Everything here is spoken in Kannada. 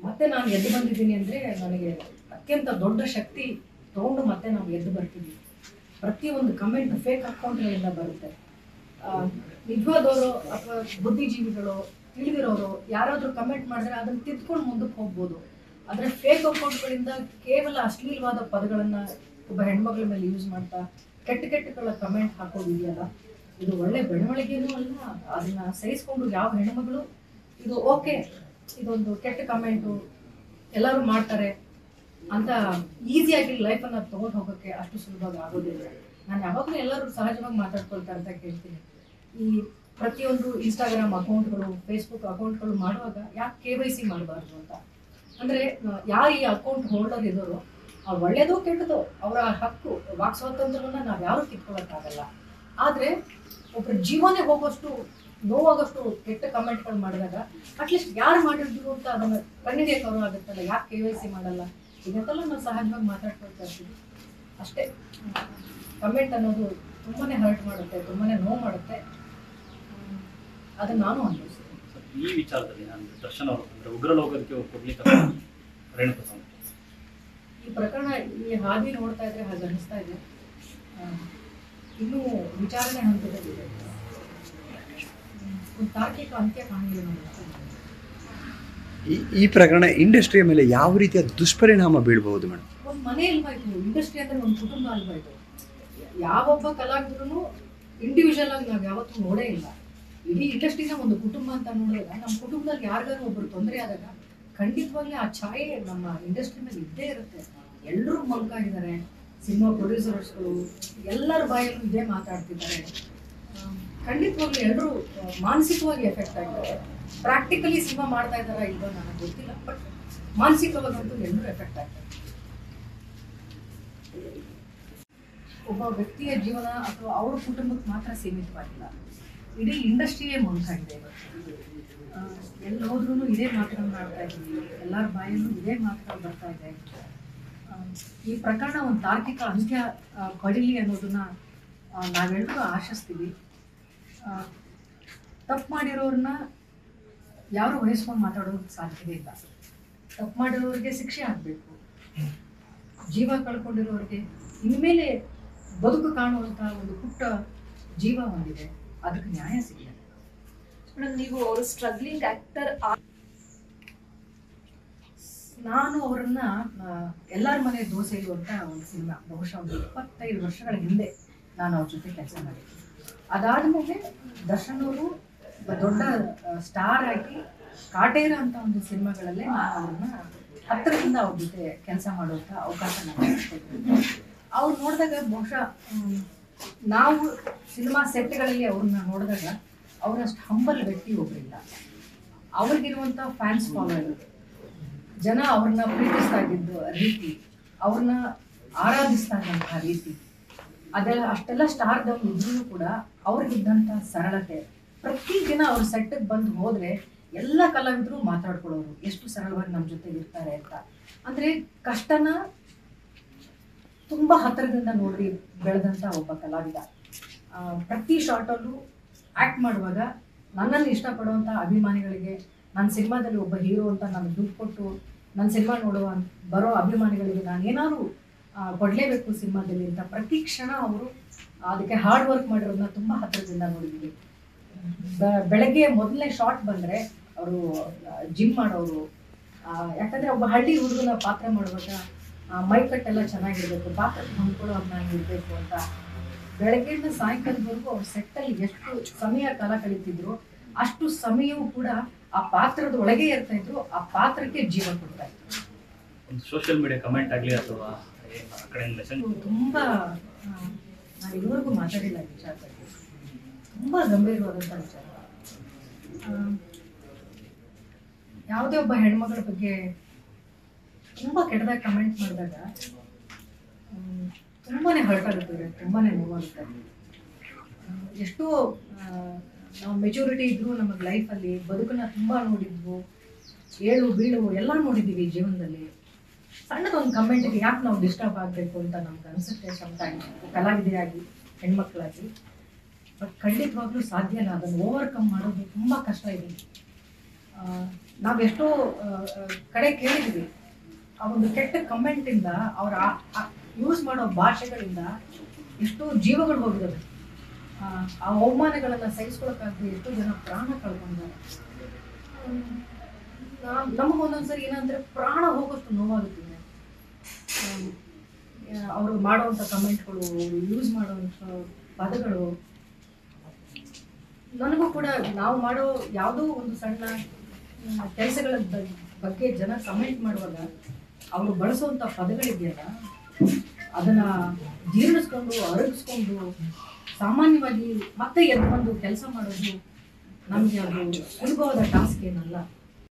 ಮತ್ತೆ ನಾನು ಎದ್ದು ಬಂದಿದ್ದೀನಿ ಅಂದರೆ ನನಗೆ ಅತ್ಯಂತ ದೊಡ್ಡ ಶಕ್ತಿ ತೊಗೊಂಡು ಮತ್ತೆ ನಾವು ಎದ್ದು ಬರ್ತೀವಿ. ಪ್ರತಿಯೊಂದು ಕಮೆಂಟ್ ಫೇಕ್ ಅಕೌಂಟ್ಗಳಿಂದ ಬರುತ್ತೆ. ನಿಜವಾದವರು ಅಥವಾ ಬುದ್ಧಿಜೀವಿಗಳು ತಿಳಿದಿರೋರು ಯಾರಾದರೂ ಕಮೆಂಟ್ ಮಾಡಿದ್ರೆ ಅದನ್ನು ತಿದ್ಕೊಂಡು ಮುಂದಕ್ಕೆ ಹೋಗ್ಬೋದು. ಆದರೆ ಫೇಕ್ ಅಕೌಂಟ್ಗಳಿಂದ ಕೇವಲ ಅಶ್ಲೀಲವಾದ ಪದಗಳನ್ನು ಒಬ್ಬ ಹೆಣ್ಮಗಳ ಮೇಲೆ ಯೂಸ್ ಮಾಡ್ತಾ ಕೆಟ್ಟಗಳ ಕಮೆಂಟ್ ಹಾಕೋದಿದೆಯಲ್ಲ, ಇದು ಒಳ್ಳೆ ಬೆಳವಣಿಗೆನೂ ಅಲ್ಲ. ಅದನ್ನು ಸಹಿಸ್ಕೊಂಡು ಯಾವ ಹೆಣ್ಮಗಳು ಇದು ಓಕೆ, ಇದೊಂದು ಕೆಟ್ಟ ಕಮೆಂಟು ಎಲ್ಲರೂ ಮಾಡ್ತಾರೆ ಅಂತ ಈಸಿಯಾಗಿ ಲೈಫನ್ನು ತೊಗೊಂಡು ಹೋಗೋಕ್ಕೆ ಅಷ್ಟು ಸುಲಭವಾಗಿ ಆಗೋದಿಲ್ಲ. ನಾನು ಯಾವಾಗಲೂ ಎಲ್ಲರೂ ಸಹಜವಾಗಿ ಮಾತಾಡ್ಕೊಳ್ತಾರೆ ಅಂತ ಕೇಳ್ತೀನಿ. ಈ ಪ್ರತಿಯೊಂದು ಇನ್ಸ್ಟಾಗ್ರಾಮ್ ಅಕೌಂಟ್ಗಳು, ಫೇಸ್ಬುಕ್ ಅಕೌಂಟ್ಗಳು ಮಾಡುವಾಗ ಯಾಕೆ KYC ಮಾಡಬಾರ್ದು ಅಂತ. ಅಂದರೆ ಯಾರು ಈ ಅಕೌಂಟ್ ಹೋಲ್ಡರ್ ಇರೋರು ಒಳ್ಳೆಯದು ಕೆಟ್ಟದು ಅವರ ಹಕ್ಕು, ವಾಕ್ ಸ್ವಾತಂತ್ರ್ಯವನ್ನು ನಾವು ಯಾರೂ ಕಿತ್ಕೊಳ್ಳೋಕ್ಕಾಗಲ್ಲ. ಆದರೆ ಒಬ್ಬರ ಜೀವನೇ ಹೋಗೋಷ್ಟು ನೋವಾಗೋಷ್ಟು ಕೆಟ್ಟ ಕಮೆಂಟ್ಗಳು ಮಾಡಿದಾಗ ಅಟ್ಲೀಸ್ಟ್ ಯಾರು ಮಾಡಿದ್ರು ಅಂತ ಅದನ್ನು ಕಣ್ಣಿಗೆ ಕವರು ಆಗುತ್ತಲ್ಲ, ಯಾಕೆ KYC ಮಾಡಲ್ಲ, ಇದಕ್ಕೆಲ್ಲ ನಾವು ಸಹಜವಾಗಿ ಮಾತಾಡ್ಕೊಳ್ತಾ ಇರ್ತೀವಿ ಅಷ್ಟೇ. ಕಮೆಂಟ್ ಅನ್ನೋದು ತುಂಬಾ ಹರ್ಟ್ ಮಾಡುತ್ತೆ, ತುಂಬಾ ನೋವು ಮಾಡುತ್ತೆ. ಅದನ್ನು ನಾನು ಅನುಭವಿಸ್ತೀನಿ. ಈ ವಿಚಾರದಲ್ಲಿ ನಾನು ದರ್ಶನ್ ಅವರು ಅಂದರೆ ಉಗ್ರಲೋಕಕ್ಕೆ ಕೊಡ್ಲಿಕ್ಕೆ ಈ ಪ್ರಕರಣ ಈ ಹಾದಿ ನೋಡ್ತಾ ಇದ್ರೆ ಹಾಗೆ ಅನಿಸ್ತಾ ಇದೆ. ಇನ್ನೂ ವಿಚಾರಣೆ ಹಂತದಲ್ಲಿದೆ. ಒಂದು ತಾರ್ಕಿಕ ಅಂತ್ಯ ಕಾಣಲಿಲ್ಲ. ಈ ಪ್ರಕರಣ ಇಂಡಸ್ಟ್ರಿಯ ಮೇಲೆ ಯಾವ ರೀತಿಯ ದುಷ್ಪರಿಣಾಮ ಬೀಳಬಹುದು ಮೇಡಮ್? ಒಂದು ಮನೆ ಅಲ್ವಾ ಇದು, ಇಂಡಸ್ಟ್ರಿ ಅಂದರೆ ಒಂದು ಕುಟುಂಬ ಅಲ್ವಾ ಇದು. ಯಾವೊಬ್ಬ ಕಲಾವಿದ್ರು ಇಂಡಿವಿಜುವಲ್ ಆಗಿ ನಾವು ಯಾವತ್ತೂ ನೋಡೇ ಇಲ್ಲ. ಇಡೀ ಇಂಡಸ್ಟ್ರಿನ ಒಂದು ಕುಟುಂಬ ಅಂತ ನೋಡಿದಾಗ ನಮ್ಮ ಕುಟುಂಬದಲ್ಲಿ ಯಾರಿಗಾರು ಒಬ್ಬರು ತೊಂದರೆ ಆದಾಗ ಖಂಡಿತವಾಗ್ಲೂ ಆ ಛಾಯೆ ನಮ್ಮ ಇಂಡಸ್ಟ್ರಿ ಮೇಲೆ ಇದ್ದೇ ಇರುತ್ತೆ. ಎಲ್ಲರೂ ಮಂಕಾಗಿದ್ದಾರೆ, ಸಿನಿಮಾ ಪ್ರೊಡ್ಯೂಸರ್ಸ್ಗಳು ಎಲ್ಲರ ಬಾಯಲ್ಲೂ ಇದೇ ಮಾತಾಡ್ತಿದ್ದಾರೆ. ಖಂಡಿತವಾಗ್ಲೂ ಎಲ್ಲರೂ ಮಾನಸಿಕವಾಗಿ ಎಫೆಕ್ಟ್ ಆಗಿದ್ದಾರೆ. ಪ್ರಾಕ್ಟಿಕಲಿ ಸಿನಿಮಾ ಮಾಡ್ತಾ ಇದ್ದಾರಾ ಇಲ್ವೋ ನನಗೆ ಗೊತ್ತಿಲ್ಲ, ಬಟ್ ಮಾನಸಿಕವಾಗಂತೂ ಎಲ್ಲರೂ ಎಫೆಕ್ಟ್ ಆಗ್ತಾರೆ. ಒಬ್ಬ ವ್ಯಕ್ತಿಯ ಜೀವನ ಅಥವಾ ಅವ್ರ ಕುಟುಂಬಕ್ಕೆ ಮಾತ್ರ ಸೀಮಿತವಾಗಿಲ್ಲ, ಇಡೀ ಇಂಡಸ್ಟ್ರಿಯೇ ಮಂಕಾಗಿದೆ. ಎಲ್ಲಿ ಹೋದ್ರೂ ಇದೇ ಮಾತುಗಳನ್ನ ಆಡ್ತಾ ಇದ್ದೀವಿ, ಎಲ್ಲರ ಬಾಯಲ್ಲೂ ಇದೇ ಮಾತುಗಳು ಬರ್ತಾ ಇದೆ. ಈ ಪ್ರಕರಣ ಒಂದು ತಾರ್ಕಿಕ ಅಂತ್ಯ ಪಡೀಲಿ ಅನ್ನೋದನ್ನ ನಾವೆಲ್ಲರೂ ಆಶಿಸ್ತೀವಿ. ತಪ್ಪು ಮಾಡಿರೋರನ್ನ ಯಾರು ವಹಿಸ್ಕೊಂಡು ಮಾತಾಡೋದಕ್ಕೆ ಸಾಧ್ಯವೇ ಇಲ್ಲ. ತಪ್ಪು ಮಾಡಿರೋರಿಗೆ ಶಿಕ್ಷೆ ಆಗಬೇಕು. ಜೀವ ಕಳ್ಕೊಂಡಿರೋರಿಗೆ ಇನ್ಮೇಲೆ ಬದುಕು ಕಾಣುವಂಥ ಒಂದು ಪುಟ್ಟ ಜೀವ ಹೊಂದಿದೆ, ಅದಕ್ಕೆ ನ್ಯಾಯ ಸಿಗಲ್ಲ. ಮೇಡಮ್, ನೀವು ಅವರು ಸ್ಟ್ರಗ್ಲಿಂಗ್ ಆಕ್ಟರ್, ನಾನು ಅವರನ್ನ ಎಲ್ಲರ ಮನೆ ದೋಸೆ ಇರುವಂಥ ಒಂದು ಸಿನಿಮಾ ಬಹುಶಃ ಒಂದು 25 ವರ್ಷಗಳ ಹಿಂದೆ ನಾನು ಅವ್ರ ಜೊತೆ ಕೆಲಸ ಮಾಡಿದ್ದೆ. ಅದಾದಮೇಲೆ ದರ್ಶನ್ ಅವರು ದೊಡ್ಡ ಸ್ಟಾರ್ ಆಗಿ ಕಾಟೇರ ಅಂತ ಒಂದು ಸಿನಿಮಾಗಳಲ್ಲೇ ನಾನು ಅವ್ರನ್ನ ಹತ್ತಿರದಿಂದ ಅವ್ರ ಜೊತೆ ಕೆಲಸ ಮಾಡುವಂಥ ಅವಕಾಶ ನನಗೆ. ಅವ್ರು ನೋಡಿದಾಗ ಬಹುಶಃ ನಾವು ಸಿನಿಮಾ ಸೆಟ್ಗಳಲ್ಲಿ ಅವ್ರನ್ನ ನೋಡಿದಾಗ ಅವರಷ್ಟು ಹಂಬಲ್ ವ್ಯಕ್ತಿ ಒಬ್ಬರಿಲ್ಲ. ಅವ್ರಿಗಿರುವಂಥ ಫ್ಯಾನ್ಸ್ ಫಾಲೋವರ್, ಜನ ಅವ್ರನ್ನ ಪ್ರೀತಿಸ್ತಾ ಇದ್ದಿದ್ದು ರೀತಿ, ಅವ್ರನ್ನ ಆರಾಧಿಸ್ತಾ ಇದ್ದಂಥ ರೀತಿ, ಅದೆಲ್ಲ ಅಷ್ಟೆಲ್ಲ ಸ್ಟಾರ್ಡಮ್ ಇದ್ರೂ ಕೂಡ ಅವ್ರಿಗಿದ್ದಂಥ ಸರಳತೆ. ಪ್ರತಿದಿನ ಅವ್ರ ಸೆಟ್ಟಿಗೆ ಬಂದು ಹೋದರೆ ಎಲ್ಲ ಕಲಾವಿದರು ಮಾತಾಡ್ಕೊಳ್ಳೋರು, ಎಷ್ಟು ಸರಳವಾಗಿ ನಮ್ಮ ಜೊತೆ ಇರ್ತಾರೆ ಅಂತ. ಅಂದರೆ ಕಷ್ಟನ ತುಂಬ ಹತ್ತಿರದಿಂದ ನೋಡಿ ಬೆಳೆದಂಥ ಒಬ್ಬ ಕಲಾವಿದ. ಪ್ರತಿ ಶಾರ್ಟಲ್ಲೂ ಆ್ಯಕ್ಟ್ ಮಾಡುವಾಗ ನನ್ನನ್ನು ಇಷ್ಟಪಡುವಂಥ ಅಭಿಮಾನಿಗಳಿಗೆ, ನನ್ನ ಸಿನಿಮಾದಲ್ಲಿ ಒಬ್ಬ ಹೀರೋ ಅಂತ ನನಗೆ ದುಡ್ಡು ಕೊಟ್ಟು ನನ್ನ ಸಿನಿಮಾ ನೋಡುವ ಬರೋ ಅಭಿಮಾನಿಗಳಿಗೆ ನಾನು ಏನಾದರೂ ಕೊಡಲೇಬೇಕು ಸಿನಿಮಾದಲ್ಲಿ ಅಂತ ಪ್ರತಿ ಕ್ಷಣ ಅವರು ಅದಕ್ಕೆ ಹಾರ್ಡ್ ವರ್ಕ್ ಮಾಡಿರೋದನ್ನ ತುಂಬ ಹತ್ತಿರದಿಂದ ನೋಡಿದ್ದೀವಿ. ಬೆಳಗ್ಗೆ ಮೊದಲನೇ ಶಾರ್ಟ್ ಬಂದರೆ ಅವರು ಜಿಮ್ ಮಾಡೋರು. ಯಾಕಂದರೆ ಒಬ್ಬ ಹಳ್ಳಿ ಹುಡುಗನ ಪಾತ್ರ ಮಾಡುವಾಗ ಮೈಕಟ್ಟೆಲ್ಲ ಚೆನ್ನಾಗಿರಬೇಕು, ಪಾತ್ರಕ್ಕೆ ಹೊಂದ್ಕೊಳ್ಳೋ ನಾನು ಇರಬೇಕು ಅಂತ ಬೆಳಗ್ಗೆಯಿಂದ ಸಾಯಂಕಾಲದವರೆಗೂ ಅವ್ರ ಸೆಟ್ಟಲ್ಲಿ ಎಷ್ಟು ಸಮಯ ಕಾಲ ಕಳೀತಿದ್ರು ಅಷ್ಟು ಸಮಯವೂ ಕೂಡ ಆ ಪಾತ್ರದ ಒಳಗೆ ಇರ್ತಾ ಇದ್ರು, ಆ ಪಾತ್ರಕ್ಕೆ ಜೀವ ಕೊಡ್ತಾ ಇದ್ರು. ಸೋಷಿಯಲ್ ಮೀಡಿಯಾ ಕಮೆಂಟ್ ಆಗಲಿ ಅಥವಾ ತುಂಬ ನಾನು ಇದುವರೆಗೂ ಮಾತಾಡಿಲ್ಲ ಈ ವಿಚಾರದಲ್ಲಿ. ತುಂಬ ಗಂಭೀರವಾದಂಥ ವಿಚಾರ. ಯಾವುದೇ ಒಬ್ಬ ಹೆಣ್ಮಗಳ ಬಗ್ಗೆ ತುಂಬ ಕೆಟ್ಟದಾಗಿ ಕಮೆಂಟ್ ಮಾಡಿದಾಗ ತುಂಬಾ ಹರ್ಟ್ ಆಗುತ್ತೆ, ತುಂಬಾ ನೋವಾಗುತ್ತೆ. ಎಷ್ಟೋ ನಾವು ಮೆಚೂರಿಟಿ ಇದ್ದರೂ ನಮಗೆ ಲೈಫಲ್ಲಿ ಬದುಕನ್ನು ತುಂಬ ನೋಡಿದ್ವು, ಏಳು ಬೀಳು ಎಲ್ಲ ನೋಡಿದ್ದೀವಿ ಜೀವನದಲ್ಲಿ. ಸಣ್ಣದೊಂದು ಕಮೆಂಟಿಗೆ ಯಾಕೆ ನಾವು ಡಿಸ್ಟರ್ಬ್ ಆಗಬೇಕು ಅಂತ ನಮ್ಗೆ ಅನಿಸುತ್ತೆ ಸಮಟೈಮ್ಸ್, ಕಲಾವಿದೆಯಾಗಿ ಹೆಣ್ಮಕ್ಳಾಗಿ. ಬಟ್ ಖಂಡಿತವಾಗ್ಲೂ ಸಾಧ್ಯ ಇಲ್ಲ, ಅದನ್ನು ಓವರ್ಕಮ್ ಮಾಡೋದು ತುಂಬ ಕಷ್ಟ ಇದೆ. ನಾವೆಷ್ಟೋ ಕಡೆ ಕೇಳಿದ್ವಿ, ಆ ಒಂದು ಕೆಟ್ಟ ಕಮೆಂಟಿಂದ ಅವ್ರ ಯೂಸ್ ಮಾಡೋ ಭಾಷೆಗಳಿಂದ ಎಷ್ಟೋ ಜೀವಗಳು ಹೋಗಿದ್ದಾವೆ. ಆ ಅವಮಾನಗಳನ್ನು ಸಹಿಸ್ಕೊಳಕ್ಕಾಗದೆ ಎಷ್ಟೋ ಜನ ಪ್ರಾಣ ಕಳ್ಕೊಂಡಿದ್ದಾರೆ. ನಮಗೊಂದೊಂದ್ಸರಿ ಏನಂದ್ರೆ ಪ್ರಾಣ ಹೋಗೋಷ್ಟು ನೋವಾಗುತ್ತೆ. ಅವರು ಮಾಡೋವಂಥ ಕಮೆಂಟ್ಗಳು, ಯೂಸ್ ಮಾಡೋವಂಥ ಪದಗಳು, ನನಗೂ ಕೂಡ ನಾವು ಮಾಡೋ ಯಾವುದೋ ಒಂದು ಸಣ್ಣ ಕೆಲಸಗಳ ಬಗ್ಗೆ ಜನ ಕಮೆಂಟ್ ಮಾಡುವಾಗ ಅವರು ಬಳಸುವಂಥ ಪದಗಳಿದೆಯಲ್ಲ, ಅದನ್ನ ಜೀರ್ಣಿಸ್ಕೊಂಡು ಅರಗಿಸ್ಕೊಂಡು ಸಾಮಾನ್ಯವಾಗಿ ಮತ್ತೆ ಎದ್ದು ಬಂದು ಕೆಲಸ ಮಾಡೋದು ನಮಗೆ ಅದು ಸುಲಭವಾದ ಟಾಸ್ಕ್ ಏನಲ್ಲ.